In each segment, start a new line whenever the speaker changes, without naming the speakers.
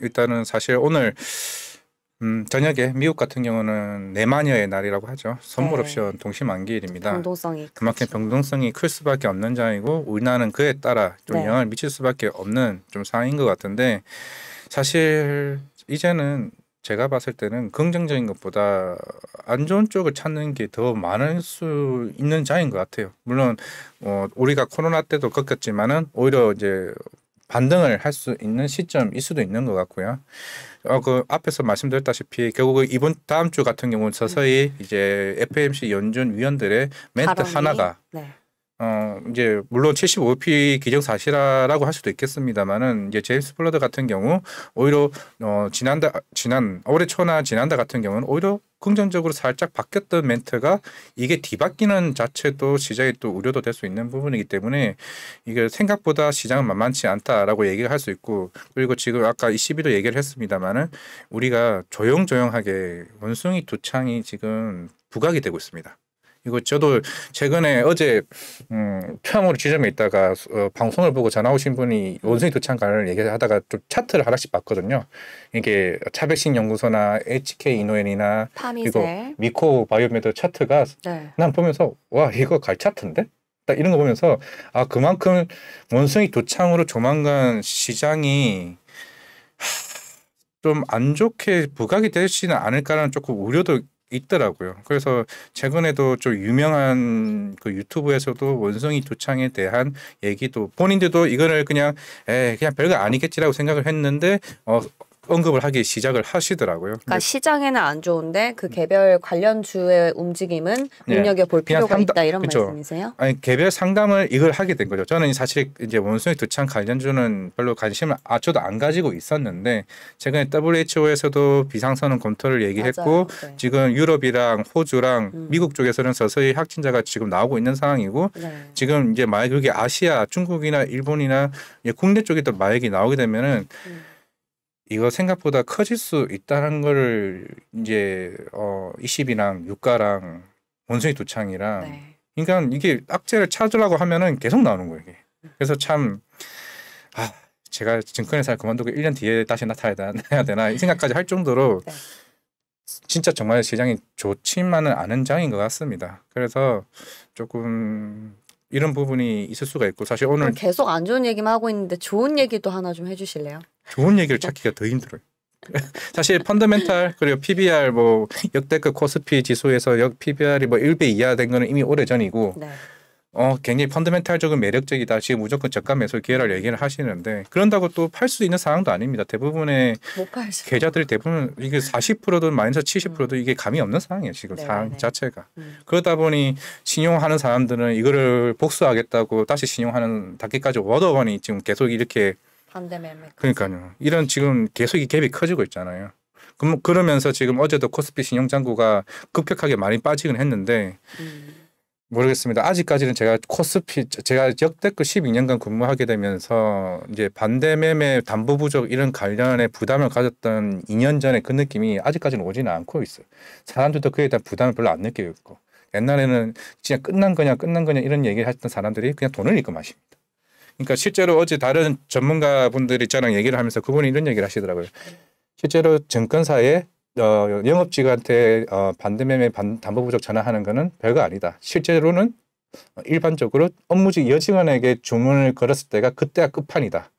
일단은 사실 오늘 저녁에 미국 같은 경우는 내마녀의 날이라고 하죠. 선물
네.
옵션 동시만기일입니다.
변동성이
그만큼
크죠.
변동성이 클 수밖에 없는 장이고 우리나라는 그에 따라 좀
네.
영향을 미칠 수밖에 없는 좀 상황인 것 같은데 사실 이제는 제가 봤을 때는 긍정적인 것보다 안 좋은 쪽을 찾는 게 더 많을 수 있는 장인 것 같아요. 물론 우리가 코로나 때도 겪었지만은 오히려 이제 반등을 할 수 있는 시점일 수도 있는 것 같고요. 그 앞에서 말씀드렸다시피 결국 이번 다음 주 같은 경우는 서서히 이제 FOMC 연준 위원들의 멘트
발언이
하나가
네.
이제 물론 75p 기정사실화라고 할 수도 있겠습니다만은 이제 제임스 블러드 같은 경우 오히려 지난 올해 초나 지난달 같은 경우는 오히려 긍정적으로 살짝 바뀌었던 멘트가 이게 뒤바뀌는 자체도 시장에 또 우려도 될 수 있는 부분이기 때문에 이게 생각보다 시장은 만만치 않다라고 얘기를 할 수 있고 그리고 지금 아까 22도 얘기를 했습니다만은 우리가 조용조용하게 원숭이 두 창이 지금 부각이 되고 있습니다. 이거 저도 최근에 어제 평으로 지점에 있다가 방송을 보고 전화 오신 분이 원숭이 도창관을 얘기하다가 좀 차트를 하나씩 봤거든요. 이게 차백신 연구소나 HK 이노엔이나 그리고
파미셀.
미코 바이오메드 차트가
네.
난 보면서 와 이거 갈 차트인데? 딱 이런 거 보면서 아 그만큼 원숭이 도창으로 조만간 시장이 좀 안 좋게 부각이 되지는 않을까라는 조금 우려도 있더라고요. 그래서 최근에도 좀 유명한 그 유튜브에서도 원숭이 두창에 대한 얘기도 본인들도 이거를 그냥 그냥 별거 아니겠지라고 생각을 했는데 언급을 하기 시작을 하시더라고요.
그러니까 시장에는 안 좋은데 그 개별 관련주의 움직임은 눈여겨볼 필요가 있다 이런
그렇죠.
말씀이세요?
아니 개별 상담을 이걸 하게 된 거죠. 저는 사실 이제 원숭이 두창 관련주는 별로 관심을 저도 안 가지고 있었는데 최근에 WHO에서도 비상선언 검토를 얘기했고
맞아요. 네.
지금 유럽이랑 호주랑 미국 쪽에서는 서서히 확진자가 지금 나오고 있는 상황이고
네.
지금 이제 만약 그게 아시아, 중국이나 일본이나 국내 쪽에도 마약이 나오게 되면은 이거 생각보다 커질 수 있다는 거를 이제 20이랑 유가랑 원숭이 두창이랑
네.
그러니까 이게 악재를 찾으려고 하면은 계속 나오는 거예요 이게. 그래서 참 제가 증권회사를 그만두고 1년 뒤에 다시 나타나야 되나 이 생각까지 할 정도로
네.
진짜 정말 시장이 좋지만은 않은 장인 것 같습니다. 그래서 조금 이런 부분이 있을 수가 있고 사실 오늘
계속 안 좋은 얘기만 하고 있는데 좋은 얘기도 하나 좀 해주실래요?
좋은 얘기를 찾기가 더 힘들어요. 사실 펀더멘탈 그리고 PBR 뭐 역대급 코스피 지수에서 PBR이 뭐 1배 이하 된 거는 이미 오래전이고
네.
굉장히 펀더멘탈적인 매력적이다. 지금 무조건 저가 매수 기회를 얘기를 하시는데 그런다고 또 팔 수 있는 상황도 아닙니다. 대부분의
못 팔죠.
계좌들이 대부분 이게 40%든 마이너스 70%도 이게 감이 없는 상황이에요. 지금 상황 자체가. 그러다 보니 신용하는 사람들은 이거를 복수하겠다고 다시 신용하는 닫기까지 워더건이 지금 계속 이렇게
반대 매매.
그러니까요. 이런 지금 계속 이 갭이 커지고 있잖아요. 그러면서 지금 어제도 코스피 신용장구가 급격하게 많이 빠지긴 했는데 모르겠습니다. 아직까지는 제가 역대급 12년간 근무하게 되면서 이제 반대매매 담보 부족 이런 관련의 부담을 가졌던 2년 전에 그 느낌이 아직까지는 오지는 않고 있어요. 사람들도 그에 대한 부담을 별로 안 느끼고 있고 옛날에는 진짜 끝난 거냐 이런 얘기를 했던 사람들이 그냥 돈을 입금하십니다. 그러니까 실제로 어제 다른 전문가분들이 있잖아요. 얘기를 하면서 그분이 이런 얘기를 하시더라고요. 실제로 증권사에 영업직한테 반대매매 담보 부족 전화하는 거는 별거 아니다. 실제로는 일반적으로 업무직 여직원에게 주문을 걸었을 때가 그때가 끝판이다.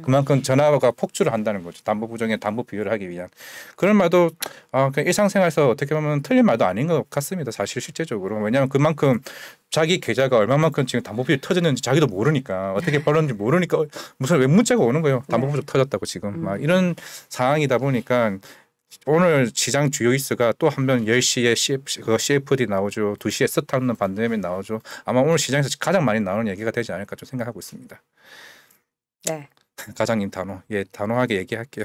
그만큼 전화가 폭주를 한다는 거죠. 담보 부족의 담보 비율을 하기 위한. 그런 말도 그냥 일상생활에서 어떻게 보면 틀린 말도 아닌 것 같습니다. 사실 실제적으로. 왜냐하면 그만큼 자기 계좌가 얼마만큼 지금 담보 비율이 터졌는지 자기도 모르니까 어떻게 벌었는지 모르니까 무슨 왜 문자가 오는 거예요. 담보 부족 터졌다고 지금. 막 이런 상황이다 보니까 오늘 시장 주요 이슈가 또 한 번 10시에 CFD 나오죠. 2시에 스타트는 반대매매 나오죠. 아마 오늘 시장에서 가장 많이 나오는 얘기가 되지 않을까 좀 생각하고 있습니다.
네.
과장님 단호하게 얘기할게요.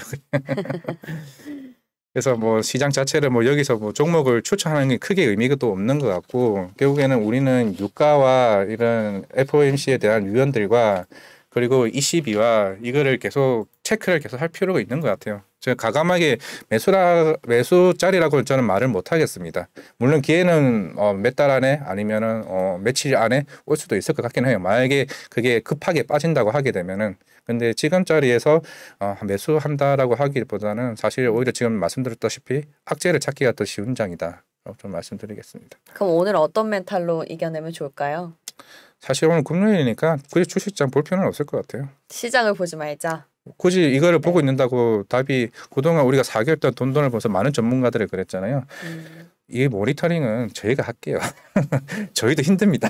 그래서 뭐 시장 자체를 뭐 여기서 뭐 종목을 추천하는 게 크게 의미가 또 없는 것 같고 결국에는 우리는 유가와 이런 FOMC에 대한 위원들과 그리고 ECB와 이거를 계속 체크를 계속 할 필요가 있는 것 같아요. 제가 가감하게 매수짜리라고 저는 말을 못 하겠습니다. 물론 기회는 몇 달 안에 아니면은 며칠 안에 올 수도 있을 것 같긴 해요. 만약에 그게 급하게 빠진다고 하게 되면은 근데 지금 자리에서 매수한다라고 하기보다는 사실 오히려 지금 말씀드렸다시피 악재를 찾기가 더 쉬운 장이다. 좀 말씀드리겠습니다.
그럼 오늘 어떤 멘탈로 이겨내면 좋을까요?
사실 오늘 금요일이니까 굳이 주식장 볼 필요는 없을 것 같아요.
시장을 보지 말자.
굳이 이거를 보고 있는다고 답이 그동안 우리가 4개월 동안 돈을 벌어서 많은 전문가들이 그랬잖아요. 이 모니터링은 저희가 할게요. 저희도 힘듭니다.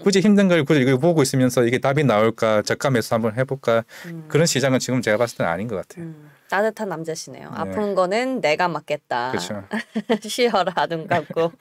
굳이 힘든 걸 굳이 이거 보고 있으면서 이게 답이 나올까 저가 매수 한번 해볼까 그런 시장은 지금 제가 봤을 때는 아닌 것 같아요.
따뜻한 남자시네요.
네.
아픈 거는 내가 맞겠다.
그렇죠.
쉬어라 눈 감고.